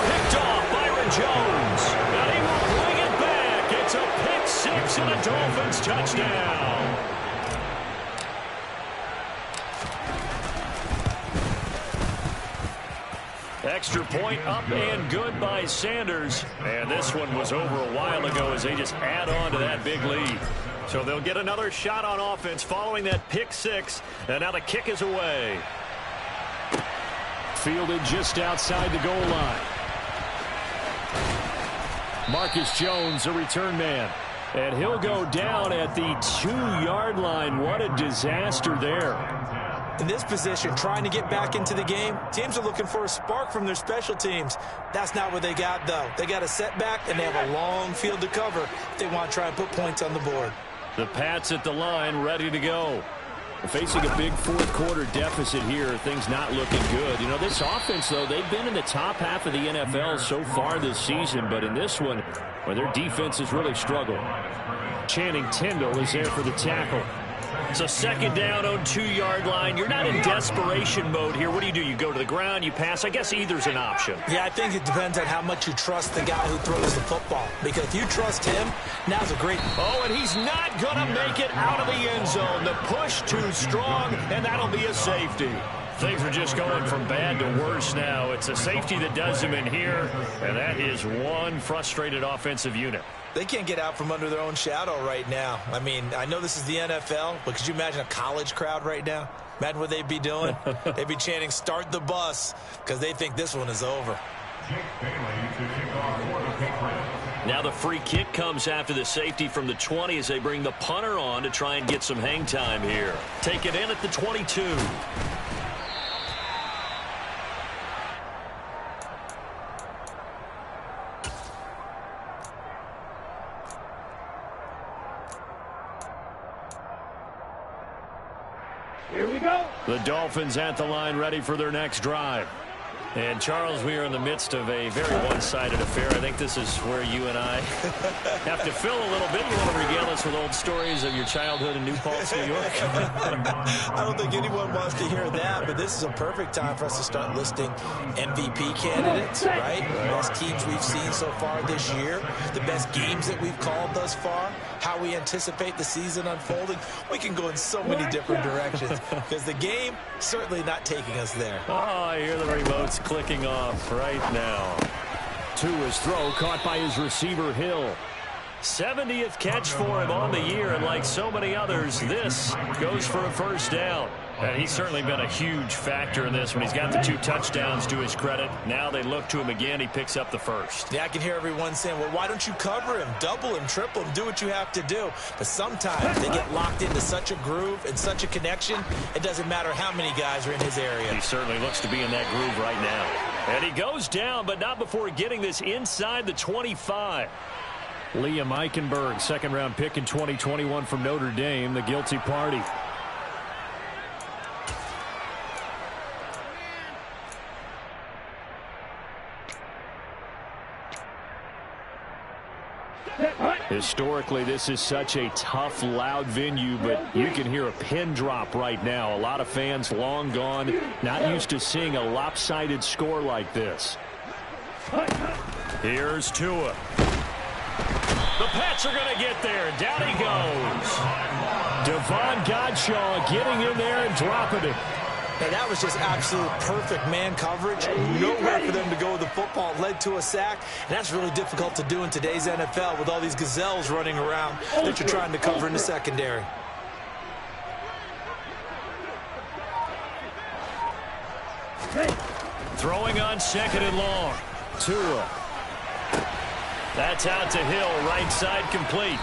Picked off Byron Jones. And he will bring it back. It's a pick 6 and a Dolphins touchdown. Extra point up and good by Sanders. And this one was over a while ago as they just add on to that big lead. So they'll get another shot on offense following that pick 6. And now the kick is away. Fielded just outside the goal line. Marcus Jones, a return man. And he'll go down at the 2-yard line. What a disaster there. In this position, trying to get back into the game, teams are looking for a spark from their special teams. That's not what they got, though. They got a setback, and they have a long field to cover if they want to try and put points on the board. The Pats at the line, ready to go. Facing a big fourth-quarter deficit here, things not looking good. You know, this offense, though, they've been in the top half of the NFL so far this season, but in this one, where their defense has really struggled. Channing Tindall is there for the tackle. So second down on 2-yard line. You're not in desperation mode here. What do? You go to the ground, you pass. I guess either's an option. Yeah, I think it depends on how much you trust the guy who throws the football. Because if you trust him, now's a great... Oh, and he's not going to make it out of the end zone. The push too strong, and that'll be a safety. Things are just going from bad to worse now. It's a safety that does him in here, and that is one frustrated offensive unit. They can't get out from under their own shadow right now. I mean, I know this is the NFL, but could you imagine a college crowd right now? Imagine what they'd be doing. They'd be chanting, "Start the bus," because they think this one is over. Now the free kick comes after the safety from the 20 as they bring the punter on to try and get some hang time here. Take it in at the 22. Here we go. The Dolphins at the line, ready for their next drive. And, Charles, we are in the midst of a very one-sided affair. I think this is where you and I have to fill a little bit. You want to regale us with old stories of your childhood in New Paltz, New York? I don't think anyone wants to hear that, but this is a perfect time for us to start listing MVP candidates, right? The best teams we've seen so far this year, the best games that we've called thus far, how we anticipate the season unfolding. We can go in so many different directions because the game certainly not taking us there. Oh, I hear the remotes clicking off right now. To his throw, caught by his receiver, Hill. 70th catch for him on the year, and like so many others, this goes for a first down. And he's certainly been a huge factor in this when he's got the 2 touchdowns to his credit. Now they look to him again. He picks up the first. Yeah, I can hear everyone saying, well, why don't you cover him, double him, triple him, do what you have to do. But sometimes they get locked into such a groove and such a connection, it doesn't matter how many guys are in his area. He certainly looks to be in that groove right now. And he goes down, but not before getting this inside the 25. Liam Eichenberg, second-round pick in 2021 from Notre Dame, the guilty party. Historically, this is such a tough, loud venue, but you can hear a pin drop right now. A lot of fans long gone, not used to seeing a lopsided score like this. Here's Tua. The Pats are going to get there. Down he goes. Devon Godshaw getting in there and dropping it. And that was just absolute perfect man coverage. Nowhere for them to go with the football. Led to a sack. And that's really difficult to do in today's NFL with all these gazelles running around that you're trying to cover in the secondary. Throwing on second and long. Tua. That's out to Hill. Right side complete.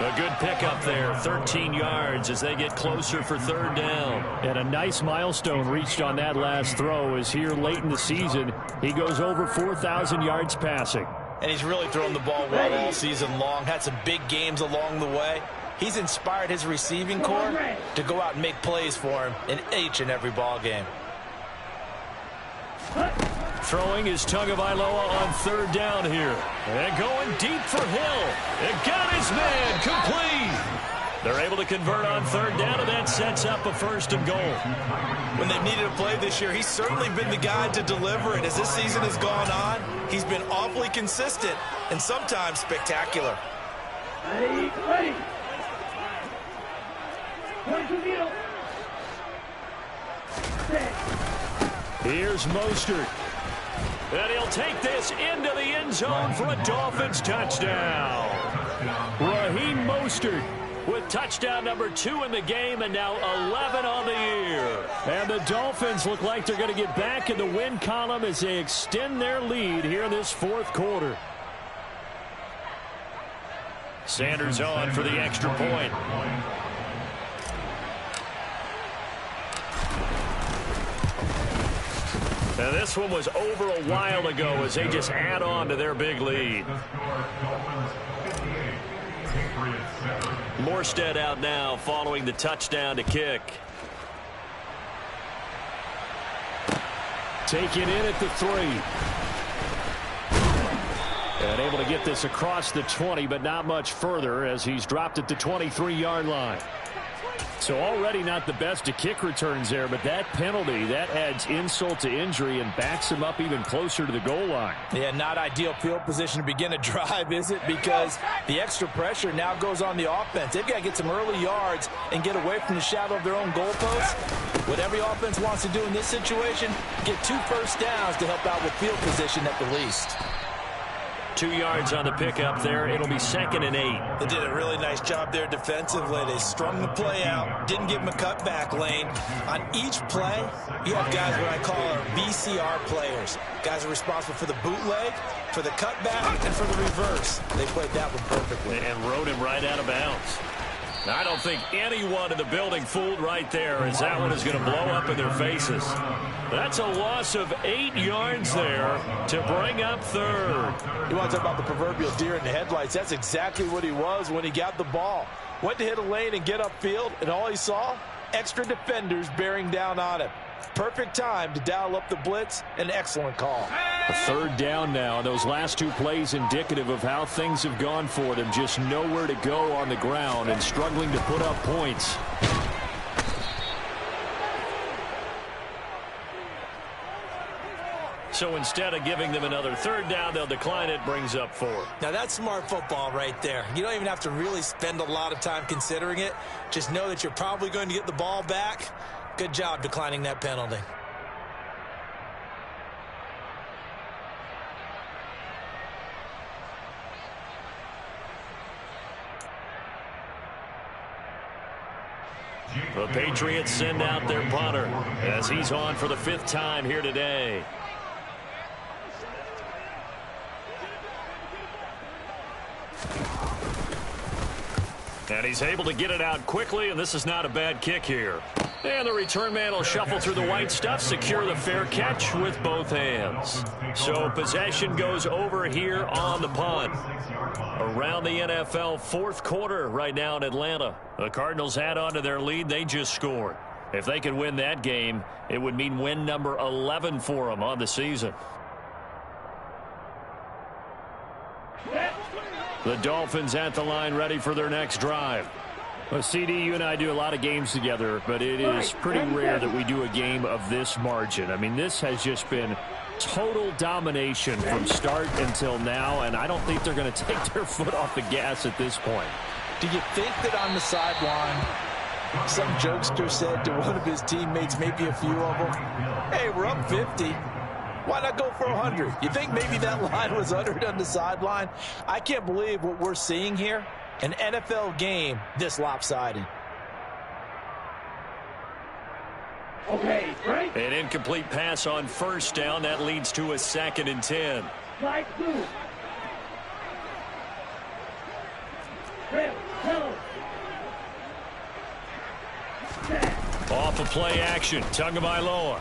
A good pickup there, 13 yards as they get closer for third down. And a nice milestone reached on that last throw as here late in the season, he goes over 4,000 yards passing. And he's really thrown the ball well all season long. Had some big games along the way. He's inspired his receiving corps to go out and make plays for him in each and every ball game. Throwing is Tagovailoa on third down here. And going deep for Hill. And got his man complete. They're able to convert on third down, and that sets up a first and goal. When they've needed a play this year, he's certainly been the guy to deliver it. As this season has gone on, he's been awfully consistent and sometimes spectacular. Ready. Here's Mostert. And he'll take this into the end zone for a Dolphins touchdown. Raheem Mostert with touchdown number 2 in the game and now 11 on the year. And the Dolphins look like they're going to get back in the win column as they extend their lead here in this fourth quarter. Sanders on for the extra point. Now this one was over a while ago as they just add on to their big lead. Morstead out now following the touchdown to kick. Taken in at the 3. And able to get this across the 20, but not much further as he's dropped at the 23-yard line. So already not the best of kick returns there, but that penalty, that adds insult to injury and backs him up even closer to the goal line. Yeah, not ideal field position to begin a drive, is it? Because the extra pressure now goes on the offense. They've got to get some early yards and get away from the shadow of their own goalpost. What every offense wants to do in this situation, get 2 first downs to help out with field position at the least. 2 yards on the pickup there. It'll be 2nd and 8. They did a really nice job there defensively. They strung the play out, didn't give him a cutback lane. On each play, you have guys what I call our VCR players. Guys are responsible for the bootleg, for the cutback, and for the reverse. They played that one perfectly. And rode him right out of bounds. I don't think anyone in the building fooled right there as that one is going to blow up in their faces. That's a loss of 8 yards there to bring up third. You want to talk about the proverbial deer in the headlights. That's exactly what he was when he got the ball. Went to hit a lane and get upfield, and all he saw, extra defenders bearing down on him. Perfect time to dial up the blitz. An excellent call. A third down now. Those last 2 plays indicative of how things have gone for them. Just nowhere to go on the ground and struggling to put up points. So instead of giving them another third down, they'll decline it, brings up 4. Now that's smart football right there. You don't even have to really spend a lot of time considering it. Just know that you're probably going to get the ball back. Good job declining that penalty. The Patriots send out their punter as he's on for the 5th time here today. And he's able to get it out quickly, and this is not a bad kick here. And the return man will shuffle through the white stuff, secure the fair catch with both hands. So possession goes over here on the punt. Around the NFL 4th quarter right now in Atlanta. The Cardinals add on to their lead. They just scored. If they could win that game, it would mean win number 11 for them on the season. The Dolphins at the line, ready for their next drive. Well, CD, you and I do a lot of games together, but it is pretty rare that we do a game of this margin. I mean, this has just been total domination from start until now, and I don't think they're going to take their foot off the gas at this point. Do you think that on the sideline, some jokester said to one of his teammates, maybe a few of them, hey, we're up 50. Why not go for 100? You think maybe that line was uttered on the sideline? I can't believe what we're seeing here. An NFL game this lopsided. Okay, right. An incomplete pass on 1st down. That leads to a 2nd and 10. Slide 2. Trail. Off of play action. Tagovailoa.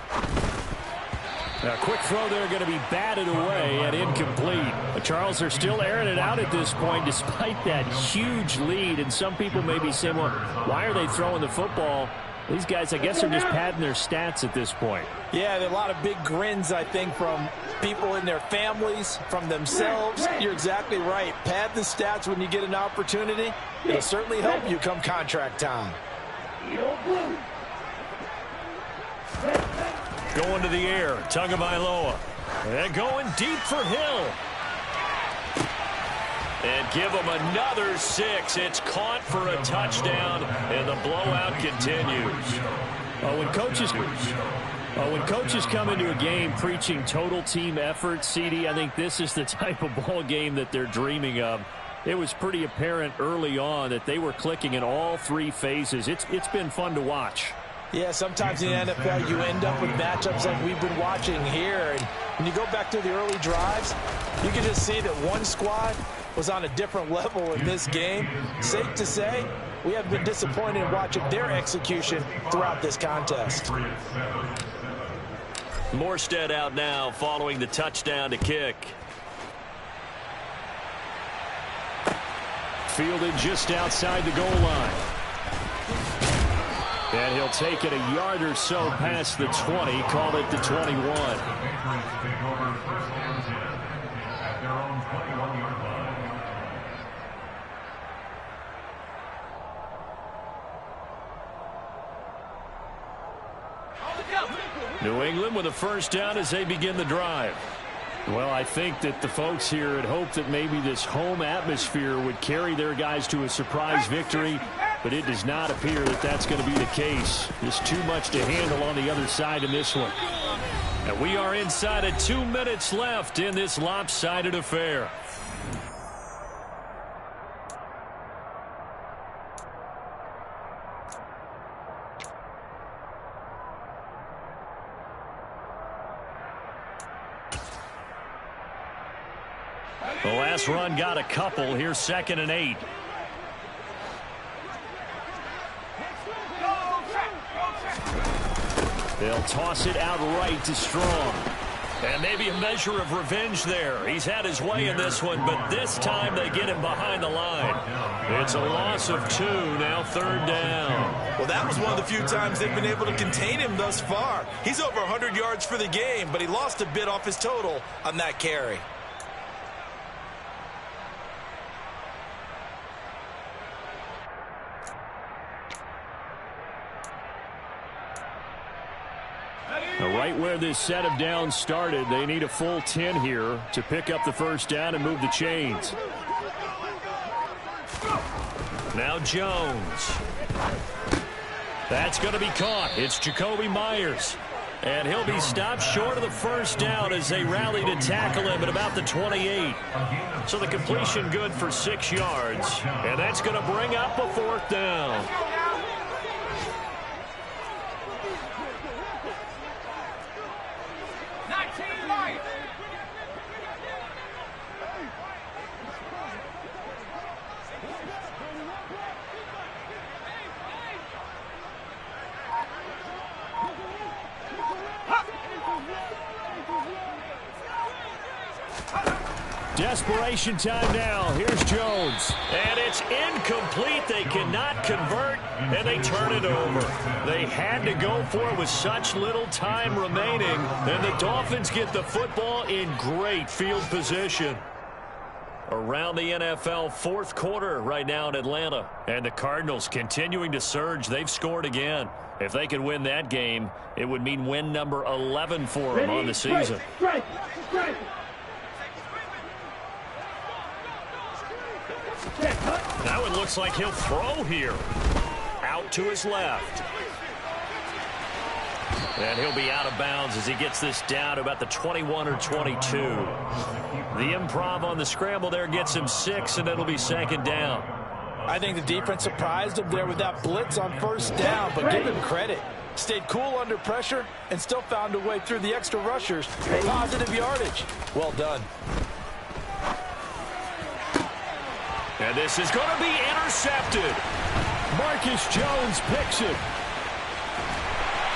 A quick throw there going to be batted away and incomplete. Charles, they're still airing it out at this point despite that huge lead. And some people may be saying, well, why are they throwing the football? These guys, I guess, are just padding their stats at this point. Yeah, there are a lot of big grins, I think, from people in their families, from themselves. You're exactly right. Pad the stats when you get an opportunity. It'll certainly help you come contract time. Going to the air, Tagovailoa. And going deep for Hill. And give him another 6. It's caught for a touchdown, and the blowout continues. When coaches come into a game preaching total team effort, CD, I think this is the type of ball game that they're dreaming of. It was pretty apparent early on that they were clicking in all 3 phases. It's been fun to watch. Yeah, sometimes in the NFL you end up with matchups like we've been watching here. And when you go back to the early drives, you can just see that one squad was on a different level in this game. Safe to say, we have been disappointed in watching their execution throughout this contest. Morstead out now following the touchdown to kick. Fielded just outside the goal line. And he'll take it a yard or so past the 20, call it the 21. New England with a 1st down as they begin the drive. Well, I think that the folks here had hoped that maybe this home atmosphere would carry their guys to a surprise victory, but it does not appear that that's going to be the case. Just too much to handle on the other side in this one. And we are inside of 2 minutes left in this lopsided affair. The last run got a couple. Here's 2nd and 8. They'll toss it out right to Strong. And maybe a measure of revenge there. He's had his way in this one, but this time they get him behind the line. It's a loss of 2, now 3rd down. Well, that was one of the few times they've been able to contain him thus far. He's over 100 yards for the game, but he lost a bit off his total on that carry. Right where this set of downs started, they need a full 10 here to pick up the 1st down and move the chains. Now Jones. That's going to be caught. It's Jakobi Meyers. And he'll be stopped short of the 1st down as they rally to tackle him at about the 28. So the completion good for 6 yards. And that's going to bring up a 4th down. Desperation time now. Here's Jones. And it's incomplete. They cannot convert, and they turn it over. They had to go for it with such little time remaining, and the Dolphins get the football in great field position. Around the NFL, fourth quarter right now in Atlanta. And the Cardinals continuing to surge. They've scored again. If they could win that game, it would mean win number 11 for them on the season. Now it looks like he'll throw here. Out to his left. And he'll be out of bounds as he gets this down to about the 21 or 22. The improv on the scramble there gets him 6, and it'll be second down. I think the defense surprised him there with that blitz on first down, but give him credit. Stayed cool under pressure and still found a way through the extra rushers. Positive yardage. Well done. And this is going to be intercepted. Marcus Jones picks it.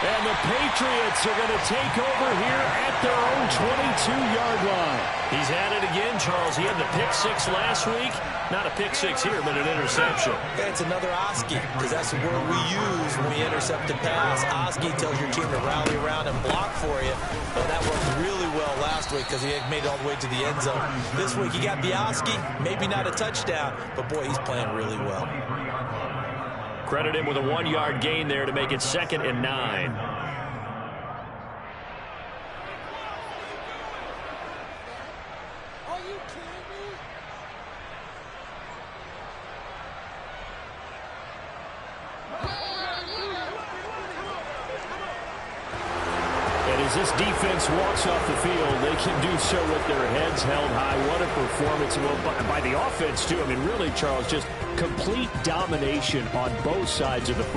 And the Patriots are going to take over here at their own 22-yard line. He's had it again, Charles. He had the pick 6 last week. Not a pick 6 here, but an interception. It's another Oski, because that's the word we use when we intercept a pass. Oski tells your team to rally around and block for you. But that worked really well last week because he had made it all the way to the end zone. This week he got the Oski, maybe not a touchdown, but boy, he's playing really well. Credit him with a 1-yard gain there to make it 2nd and 9. As this defense walks off the field, they can do so with their heads held high. What a performance. Well, by the offense, too. I mean, really, Charles, just complete domination on both sides of the football.